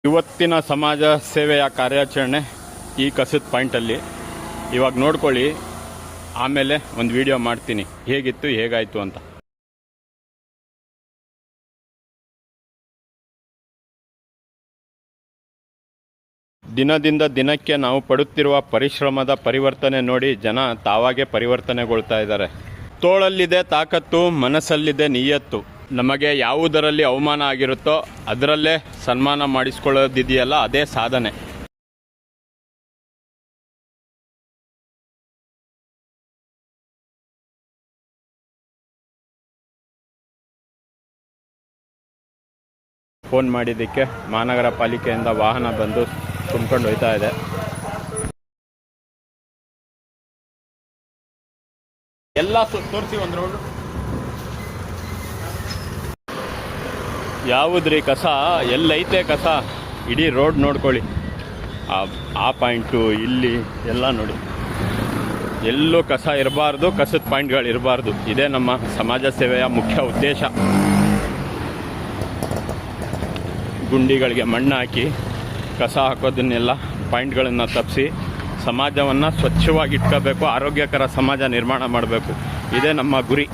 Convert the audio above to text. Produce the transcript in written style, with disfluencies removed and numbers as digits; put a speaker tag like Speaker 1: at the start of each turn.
Speaker 1: ಇವತ್ತಿನ ಸಮಾಜ ಸೇವೆಯ ಕಾರ್ಯಾಚರಣೆ ಈ ಕಸದ ಪಾಯಿಂಟಲ್ಲಿ ಇವಾಗ ನೋಡ್ಕೊಳ್ಳಿ. ಆಮೇಲೆ ಒಂದು ವಿಡಿಯೋ ಮಾಡ್ತೀನಿ ಹೇಗಿತ್ತು ಹೇಗಾಯಿತು ಅಂತ. ದಿನದಿಂದ ದಿನಕ್ಕೆ ನಾವು ಪಡುತ್ತಿರುವ ಪರಿಶ್ರಮದ ಪರಿವರ್ತನೆ ನೋಡಿ ಜನ ತಾವಾಗೇ ಪರಿವರ್ತನೆಗೊಳ್ತಾ ಇದ್ದಾರೆ. ತೋಳಲ್ಲಿದೆ ತಾಕತ್ತು, ಮನಸ್ಸಲ್ಲಿದೆ ನಿಯತ್ತು. ನಮಗೆ ಯಾವುದರಲ್ಲಿ ಅವಮಾನ ಆಗಿರುತ್ತೋ ಅದರಲ್ಲೇ ಸನ್ಮಾನ ಮಾಡಿಸ್ಕೊಳ್ಳೋದಿದೆಯಲ್ಲ, ಅದೇ ಸಾಧನೆ. ಫೋನ್ ಮಾಡಿದ್ದಕ್ಕೆ ಮಹಾನಗರ ಪಾಲಿಕೆಯಿಂದ ವಾಹನ ಬಂದು ತುಂಬಿಕೊಂಡು ಹೋಯ್ತಾ ಇದೆ. ಎಲ್ಲ ತೋರಿಸಿ ಒಂದು ರೋಡ್. ಯಾವುದ್ರಿ ಕಸ, ಎಲ್ಲೈತೆ ಕಸ? ಇಡೀ ರೋಡ್ ನೋಡ್ಕೊಳ್ಳಿ. ಆ ಪಾಯಿಂಟು ಇಲ್ಲಿ ಎಲ್ಲ ನೋಡಿ, ಎಲ್ಲೂ ಕಸ ಇರಬಾರ್ದು, ಕಸದ ಪಾಯಿಂಟ್ಗಳು ಇರಬಾರ್ದು. ಇದೇ ನಮ್ಮ ಸಮಾಜ ಸೇವೆಯ ಮುಖ್ಯ ಉದ್ದೇಶ. ಗುಂಡಿಗಳಿಗೆ ಮಣ್ಣು ಹಾಕಿ ಕಸ ಹಾಕೋದನ್ನೆಲ್ಲ ಪಾಯಿಂಟ್ಗಳನ್ನು ತಪ್ಪಿಸಿ ಸಮಾಜವನ್ನು ಸ್ವಚ್ಛವಾಗಿ ಇಟ್ಕೋಬೇಕು, ಆರೋಗ್ಯಕರ ಸಮಾಜ ನಿರ್ಮಾಣ ಮಾಡಬೇಕು. ಇದೇ ನಮ್ಮ ಗುರಿ.